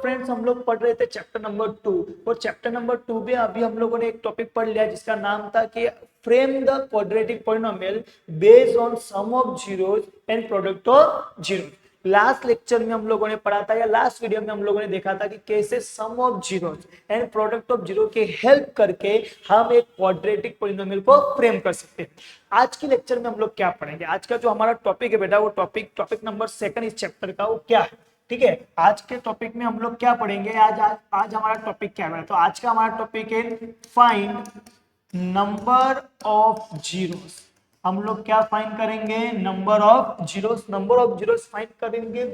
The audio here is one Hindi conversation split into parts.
फ्रेंड्स हम लोग पढ़ रहे थे चैप्टर नंबर 2 और चैप्टर नंबर 2 में अभी हम लोगों ने एक टॉपिक पढ़ लिया जिसका नाम था कि frame the quadratic polynomial based on sum of zeros and product of zeros. Last lecture में हम लोगों ने पढ़ा था या लास्ट वीडियो में हम लोगों ने देखा था कि कैसे sum of zeros and product of zero के हेल्प करके हम एक क्वाड्रेटिक पॉलिनोमियल को फ्रेम कर सकते हैं। आज की लेक्चर में हम लोग क्या पढ़ेंगे, आज का जो हमारा टॉपिक है बेटा वो टॉपिक नंबर 2 इस चैप्टर का वो क्या है, ठीक है। आज के टॉपिक में हम लोग क्या पढ़ेंगे, आज हमारा टॉपिक क्या है, तो आज का हमारा टॉपिक है फाइंड नंबर ऑफ जीरोस। हम लोग क्या फाइंड करेंगे, नंबर ऑफ जीरोस फाइंड करेंगे,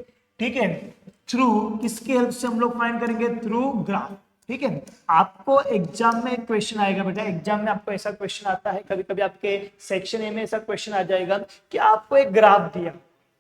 ठीक है। थ्रू किसकी हेल्प से हम लोग फाइंड करेंगे, थ्रू ग्राफ, ठीक है। आपको एग्जाम में एक क्वेश्चन आएगा बेटा, एग्जाम में आपको ऐसा क्वेश्चन आता है, कभी कभी आपके सेक्शन ए में ऐसा क्वेश्चन आ जाएगा कि आपको एक ग्राफ दिया,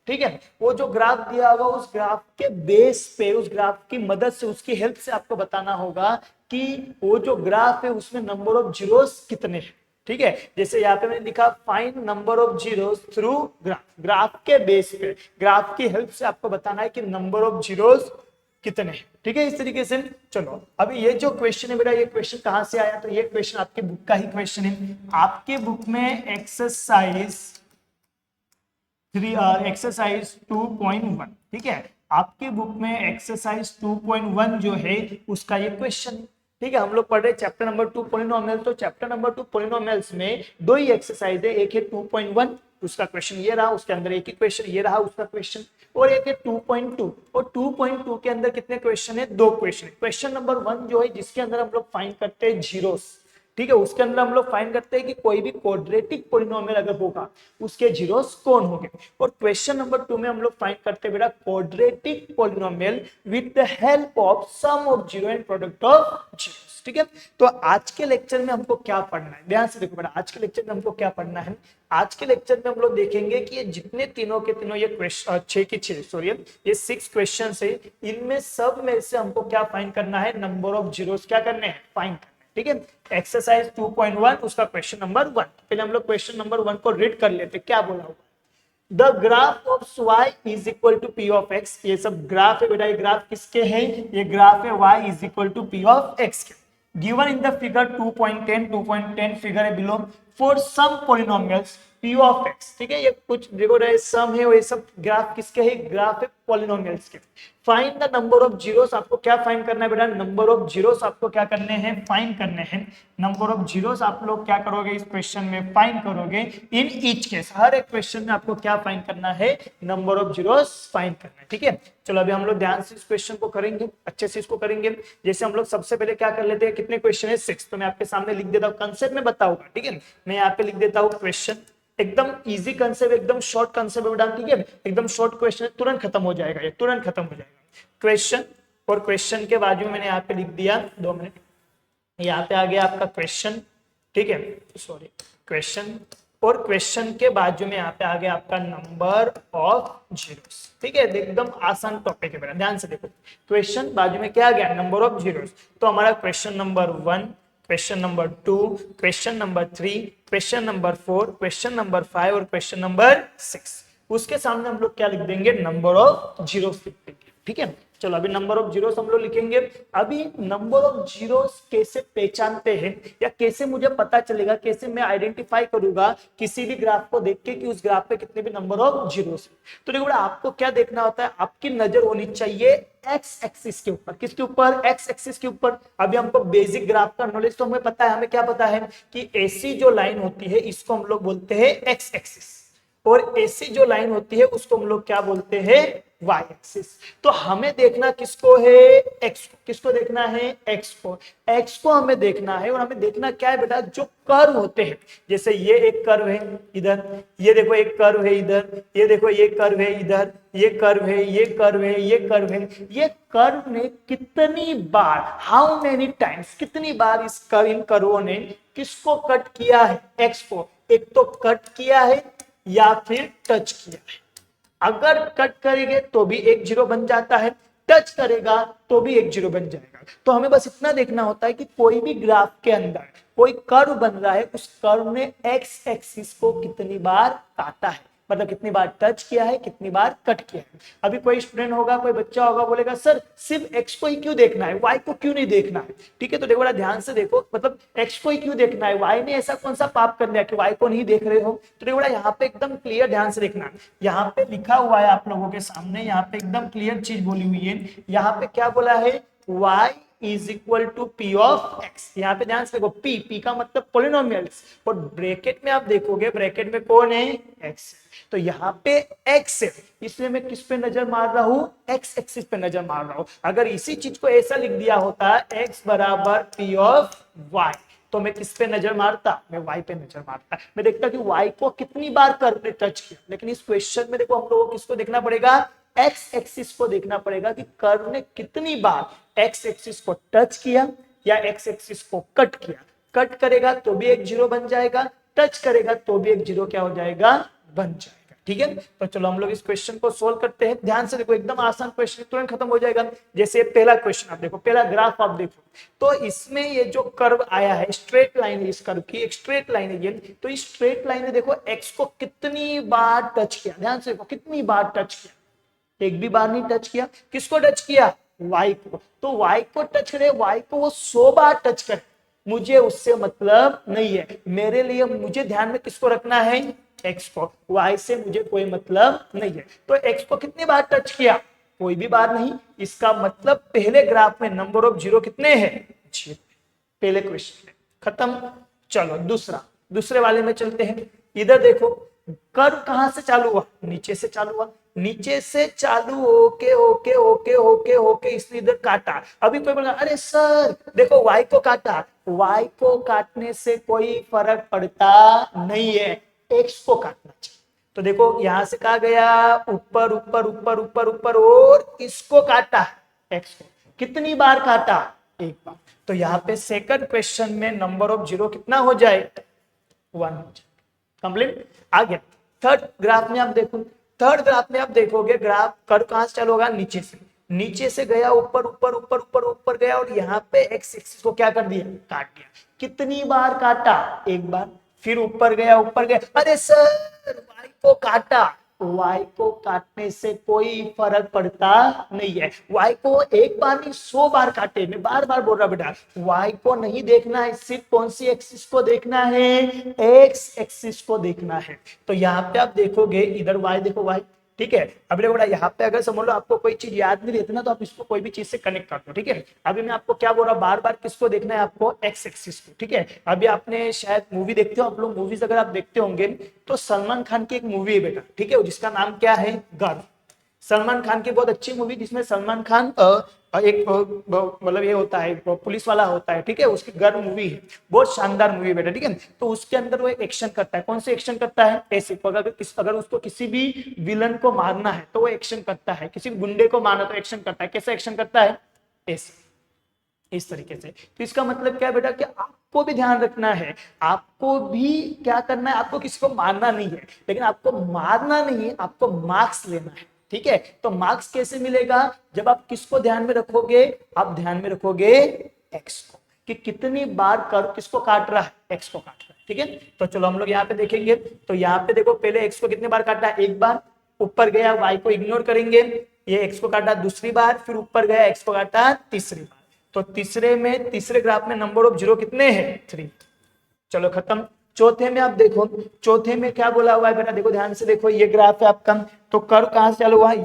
ठीक है। वो जो ग्राफ दिया होगा उस ग्राफ के बेस पे, उस ग्राफ की मदद से, उसकी हेल्प से आपको बताना होगा कि वो जो ग्राफ है उसमें नंबर ऑफ जीरोस कितने हैं, ठीक है। जैसे यहाँ पे मैंने लिखा find number of zeros through graph, graph के बेस पे, ग्राफ की हेल्प से आपको बताना है कि नंबर ऑफ जीरोस कितने हैं, ठीक है। इस तरीके से चलो अभी ये जो क्वेश्चन है बेटा, ये क्वेश्चन कहाँ से आया, तो ये क्वेश्चन आपके बुक का ही क्वेश्चन है। आपके बुक में एक्सरसाइज 2.1, ठीक है। आपके बुक में एक्सरसाइज 2.1 जो है उसका ये क्वेश्चन, ठीक है। हम लोग पढ़ रहे चैप्टर नंबर 2 पॉलिनोमियल, तो चैप्टर नंबर 2 पॉलिनोमियल्स में दो ही एक्सरसाइज है, एक है 2.1 उसका क्वेश्चन ये रहा, उसके अंदर एक ही क्वेश्चन ये रहा उसका क्वेश्चन, और एक है 2.2 और 2.2 के अंदर कितने क्वेश्चन है, दो क्वेश्चन है। क्वेश्चन नंबर 1 जो है जिसके अंदर हम लोग फाइंड करते हैं जीरोस, ठीक है, उसके अंदर हम लोग फाइंड करते हैं कि कोई भी क्वाड्रेटिक पॉलिनोमियल अगर होगा उसके जीरोस कौन होंगे। और क्वेश्चन नंबर 2 में हम लोग फाइंड करते हैं बेटा quadratic polynomial with the help of sum of zero and product of zeros, ठीक है। तो आज के लेक्चर में हमको क्या पढ़ना है, ध्यान से देखो बेटा, आज के लेक्चर में हमको क्या पढ़ना है। आज के लेक्चर में हम लोग देखेंगे कि ये जितने तीनों के तीनों ये क्वेश्चन 6 के 6 सॉरी ये 6 क्वेश्चन है, इनमें सब में से हमको क्या फाइंड करना है, नंबर ऑफ जीरोस क्या करने हैं, फाइंड करना है, ठीक है। एक्सरसाइज 2.1 उसका क्वेश्चन नंबर 1, पहले हम लोग क्वेश्चन नंबर 1 को रीड कर लेते, क्या बोला हुआ, the graph of y is equal to P of x। ये सब ग्राफ है बेटा, ये ग्राफ किसके हैं, ये ग्राफ है y is equal to P of x के। Given in the figure 2.10 figure है below for some polynomials p of x, ठीक है। ये कुछ देखो रहे सम है, ये सब ग्राफ किसके है, ग्राफ है पॉलिनोमियल्स के। Find the number of zeros, आपको क्या फाइंड करना है बेटा, नंबर ऑफ जीरोस आपको क्या करने हैं, फाइंड करने हैं। नंबर ऑफ जीरोस आप लोग क्या करोगे इस क्वेश्चन में, फाइंड करोगे इन ईच केस, हर एक क्वेश्चन में आपको क्या फाइंड करना है, नंबर ऑफ जीरोस फाइंड करना है, ठीक है। चलो अभी हम लोग ध्यान से इस क्वेश्चन को करेंगे, अच्छे से इसको करेंगे। जैसे हम लोग सबसे पहले क्या कर लेते हैं, कितने क्वेश्चन है, 6, तो मैं आपके सामने लिख देता हूँ, कंसेप्ट में बताऊंगा, ठीक है। मैं यहाँ पे लिख देता हूँ क्वेश्चन, एकदम इजी कंसेप्ट, एकदम शॉर्ट कंसेप्ट बेटा, ठीक है, एकदम शॉर्ट क्वेश्चन, तुरंत खत्म हो जाएगा, ये तुरंत खत्म हो जाएगा क्वेश्चन। और क्वेश्चन के बाजू में मैंने यहाँ पे लिख दिया, 2 मिनट, यहाँ पे आ गया आपका क्वेश्चन, ठीक है, सॉरी क्वेश्चन, और क्वेश्चन के बाजू में यहाँ पे आ गया आपका नंबर ऑफ जीरोस, ठीक है। एकदम आसान टॉपिक है बेटा, ध्यान से देखो, क्वेश्चन बाजू में क्या आ गया, नंबर ऑफ जीरोस। तो हमारा question number 1, question number 2, question number 3, question number 4, question number 5 और क्वेश्चन नंबर 6, उसके सामने हम लोग क्या लिख देंगे, नंबर ऑफ जीरोस लिख देंगे, ठीक है। चलो अभी नंबर ऑफ जीरोस हम लोग लिखेंगे। अभी नंबर ऑफ जीरोस कैसे पहचानते हैं या कैसे मुझे पता चलेगा, कैसे मैं आइडेंटिफाई करूंगा किसी भी ग्राफ को देख के कि उस ग्राफ पे कितने भी नंबर ऑफ जीरोस है। तो देखो आपको क्या देखना होता है, आपकी नजर होनी चाहिए एक्स एक्सिस के ऊपर, किसके ऊपर, एक्स एक्सिस के ऊपर। अभी हमको बेसिक ग्राफ का नॉलेज तो हमें पता है, हमें क्या पता है कि ऐसी जो लाइन होती है इसको हम लोग बोलते हैं एक्स एक्सिस, और ऐसी जो लाइन होती है उसको हम लोग क्या बोलते हैं, वाई एक्सिस। तो हमें देखना किसको है, एक्स को, किसको देखना है, एक्स को, एक्स को हमें देखना है। और हमें देखना क्या है बेटा, जो कर्व होते हैं, जैसे ये एक कर्व है इधर, ये देखो एक कर्व है इधर, ये देखो ये कर्व है इधर, ये कर्व है, ये कर्व है, ये कर्व है, ये कर्व ने कितनी बार, हाउ मेनी टाइम्स, कितनी बार इस कर्व, इन कर्वों ने किसको कट किया है, एक्स को। एक तो कट किया है या फिर टच किया है। अगर कट करेंगे तो भी एक जीरो बन जाता है, टच करेगा तो भी एक जीरो बन जाएगा। तो हमें बस इतना देखना होता है कि कोई भी ग्राफ के अंदर कोई कर्व बन रहा है, उस कर्व ने एक्स एक्सिस को कितनी बार काटा है, मतलब कितनी बार टच किया है, कितनी बार कट किया है। अभी कोई स्टूडेंट होगा, कोई बच्चा होगा, बोलेगा सर सिर्फ एक्स को ही क्यों देखना है, वाई को क्यों नहीं देखना है। ठीक है, तो देखो बड़ा ध्यान से देखो, मतलब एक्स को ही क्यों देखना है, वाई ने ऐसा कौन सा पाप कर लिया कि वाई को नहीं देख रहे हो। तो देखो बड़ा यहाँ पे एकदम क्लियर ध्यान से देखना, यहाँ पे लिखा हुआ है आप लोगों के सामने, यहाँ पे एकदम क्लियर चीज बोली हुई है। यहाँ पे क्या बोला है, y is equal to P of X. यहाँ पे ध्यान से देखो, पी का मतलब पोलिनोमियल्स, और ब्रैकेट में आप देखोगे, ब्रैकेट में कौन है, एक्स। तो यहाँ पे एक्स है, इसलिए मैं किस पे नजर मार रहा हूँ, एक्स एक्सिस पे नजर मार रहा हूँ। अगर इसी चीज को ऐसा लिख दिया होता एक्स बराबर पी ऑफ वाई, तो मैं किस पे नजर मारता, मैं वाई पे नजर मारता, मैं देखता कि वाई को कितनी बार कर टच किया। लेकिन इस क्वेश्चन में देखो हम लोगों को किसको देखना पड़ेगा, एक्स एक्सिस को देखना पड़ेगा कि कर्व ने कितनी बार एक्स एक्सिस को टच किया या एक्स एक्सिस को कट किया। कट करेगा तो भी एक जीरो बन जाएगा, टच करेगा तो भी एक जीरो क्या हो जाएगा, बन जाएगा। ठीक है, तो चलो हम लोग इस क्वेश्चन को सोल्व करते हैं। ध्यान से देखो, एकदम आसान क्वेश्चन, तुरंत खत्म हो जाएगा। जैसे पहला क्वेश्चन आप देखो, पहला ग्राफ आप देखो, तो इसमें ये जो कर्व आया है, स्ट्रेट लाइन है, इस कर्व की एक स्ट्रेट लाइन है ये। तो इस स्ट्रेट लाइन ने देखो एक्स को कितनी बार टच किया, ध्यान से देखो कितनी बार टच किया, एक भी बार नहीं टच किया। किसको टच किया, वाई को। तो वाई को टच करे, वाई को वो 100 बार टच करे, मुझे उससे मतलब नहीं है। मेरे लिए मुझे ध्यान में किसको रखना है, एक्स को। वाई से मुझे कोई मतलब नहीं है। तो एक्स को कितनी बार टच किया, कोई भी बार नहीं। इसका मतलब पहले ग्राफ में नंबर ऑफ जीरो कितने हैं, 0। पहले क्वेश्चन में खत्म। चलो दूसरे वाले में चलते हैं। इधर देखो, कर्व कहां से चालू हुआ, नीचे से चालू हुआ, नीचे से चालू होके होके होके होके होके इसने इधर काटा। अभी कोई बोला अरे सर देखो वाई को काटा, वाई को काटने से कोई फर्क पड़ता नहीं है, एक्स को काटना चाहिए। तो देखो यहां से कहा गया ऊपर ऊपर ऊपर ऊपर ऊपर, और इसको काटा, एक्स को कितनी बार काटा, एक बार। तो यहाँ पे सेकंड क्वेश्चन में नंबर ऑफ जीरो कितना हो जाए, 1 हो जाए। कंप्लीट। आगे थर्ड ग्राफ में आप देखो, थर्ड ग्राफ में आप देखोगे ग्राफ कर्व कहां से चालू होगा, नीचे से गया ऊपर ऊपर ऊपर ऊपर ऊपर गया, और यहाँ पे एक्स एक्सिस को क्या कर दिया, काट दिया। कितनी बार काटा, एक बार। फिर ऊपर गया अरे सर वाई को काटा, वाई को काटने से कोई फर्क पड़ता नहीं है। वाई को एक बार नहीं 100 बार काटे, मैं बार बार बोल रहा बेटा, वाई को नहीं देखना है, सिर्फ कौन सी एक्सिस को देखना है, एक्स एक्सिस को देखना है। तो यहाँ पे आप देखोगे, इधर वाई देखो, वाई, ठीक है। अब देखो बेटा, यहाँ पे अगर समझ लो आपको कोई चीज याद नहीं रहती ना, तो आप इसको कोई भी चीज से कनेक्ट कर दो, ठीक है। अभी मैं आपको क्या बोल रहा हूँ, बार बार किसको देखना है आपको, एक्स एक्सिस को, ठीक है। अभी आपने शायद मूवी देखते हो, आप लोग मूवीज अगर आप देखते होंगे, तो सलमान खान की एक मूवी है बेटा, ठीक है, जिसका नाम क्या है, गर्व। सलमान खान की बहुत अच्छी मूवी, जिसमें सलमान खान एक मतलब ये होता है, पुलिस वाला होता है, ठीक है। उसकी गर्व मूवी है, बहुत शानदार मूवी बेटा, ठीक है। तो उसके अंदर वो एक एक्शन करता है, कौन से एक्शन करता है, ऐसे अगर उसको किसी भी विलन को मारना है तो वो एक्शन करता है, किसी गुंडे को मारना तो एक्शन करता है, कैसा एक्शन करता है, ऐसे, इस तरीके से। तो इसका मतलब क्या है बेटा, कि आपको भी ध्यान रखना है, आपको भी क्या करना है, आपको किसी को मारना नहीं है, लेकिन आपको मारना नहीं है, आपको मार्क्स लेना है, ठीक है। तो मार्क्स कैसे मिलेगा, जब आप किसको ध्यान में रखोगे, आप ध्यान में रखोगे एक्स को, कि कितनी बार कर्व किसको काट रहा है, एक्स को काट रहा है, ठीक है। तो चलो हम लोग यहाँ पे देखेंगे। तो यहाँ पे देखो, पहले एक्स को कितनी बार काटा, एक बार। ऊपर गया, वाई को इग्नोर करेंगे, ये एक्स को काटा दूसरी बार, फिर ऊपर गया, एक्स को काटा तीसरी बार। तो तीसरे ग्राफ में नंबर ऑफ जीरो कितने हैं, 3। चलो खत्म। चौथे में आप देखो, चौथे में क्या बोला हुआ है बेटा, देखो ध्यान से देखो, ये ग्राफ है आपका। तो कर्व कहां से चालू हुआ है,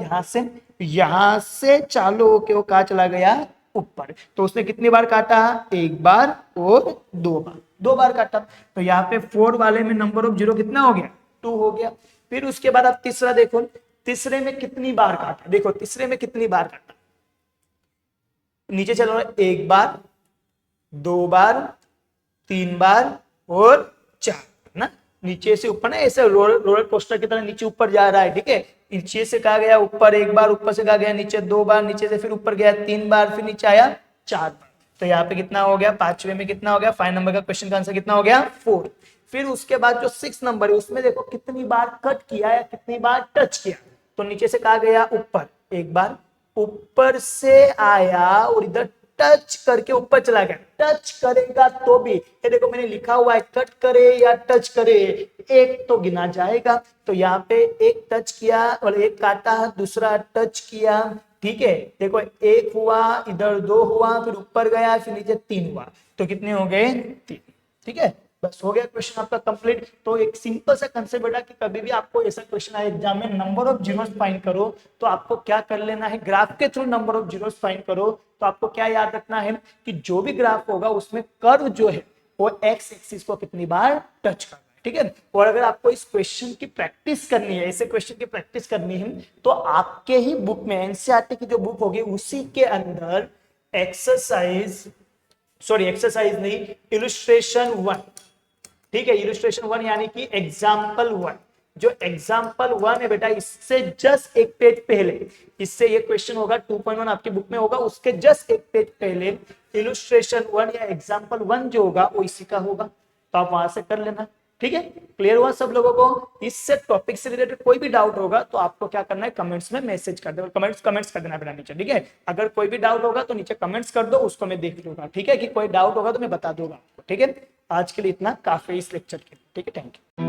यहां से चालू होके वो कहां चला गया, ऊपर। तो उसने कितनी बार काटा, एक बार और 2 बार काटा। तो यहाँ पे 4 वाले में नंबर ऑफ जीरो कितना हो गया, 2 हो गया। फिर उसके बाद आप तीसरा देखो, तीसरे में कितनी बार काटा, देखो तीसरे में कितनी बार काटा, नीचे चलो, एक बार, 2 बार, 3 बार और 4 ना। नीचे से ऊपर ना, ऐसे रोलर कोस्टर की तरह नीचे ऊपर जा रहा है, ठीक है। नीचे से कहा गया ऊपर एक बार, ऊपर से कहा गया नीचे 2 बार, नीचे से फिर ऊपर गया 3 बार, फिर नीचे आया 4 बार। तो यहाँ पे कितना हो गया, पांचवे में कितना हो गया, 5 नंबर का क्वेश्चन का आंसर कितना हो गया, 4। फिर उसके बाद जो 6 नंबर है, उसमें देखो कितनी बार कट किया या कितनी बार टच किया। तो नीचे से कहा गया ऊपर एक बार, ऊपर से आया और इधर टच करके ऊपर चला गया, टच करेगा तो भी, ये देखो मैंने लिखा हुआ है कट करे या टच करे, एक तो गिना जाएगा। तो यहाँ पे एक टच किया और एक काटा, दूसरा टच किया, ठीक है। देखो एक हुआ, इधर दो हुआ, फिर ऊपर गया, फिर नीचे तीन हुआ, तो कितने हो गए? तीन। ठीक है, बस हो गया क्वेश्चन आपका कंप्लीट। तो एक सिंपल सा कंसेप्ट बेटा कि कभी भी आपको ऐसा क्वेश्चन आए एग्जाम में, नंबर ऑफ जीरोस फाइंड करो, तो आपको क्या कर लेना है, ग्राफ के through number of zeros find करो। तो आपको क्या याद रखना है कि जो भी ग्राफ होगा उसमें कर्व जो है वो एक्स एक्सिस को कितनी बार टच करना है, ठीक है। और अगर आपको इस क्वेश्चन की प्रैक्टिस करनी है, ऐसे क्वेश्चन की प्रैक्टिस करनी है, तो आपके ही बुक में, एनसीईआरटी की जो बुक होगी उसी के अंदर एक्सरसाइज नहीं, इलस्ट्रेशन 1, ठीक है, इलस्ट्रेशन 1 यानी कि एग्जाम्पल 1, जो एग्जाम्पल 1 है बेटा, इससे जस्ट एक पेज पहले, इससे ये क्वेश्चन होगा 2.1 आपकी बुक में होगा, उसके जस्ट एक पेज पहले इलस्ट्रेशन 1 या एग्जाम्पल 1 जो होगा वो इसी का होगा, तो आप वहां से कर लेना। ठीक है, क्लियर हुआ सब लोगों को? इससे टॉपिक से रिलेटेड कोई भी डाउट होगा तो आपको क्या करना है, कमेंट्स में मैसेज कर देना, कमेंट्स कर देना बेटा नीचे, ठीक है। अगर कोई भी डाउट होगा तो नीचे कमेंट्स कर दो, उसको मैं देख लूंगा, ठीक है, कि कोई डाउट होगा तो मैं बता दूंगा आपको, ठीक है। आज के लिए इतना काफी इस लेक्चर के लिए, ठीक है, थैंक यू।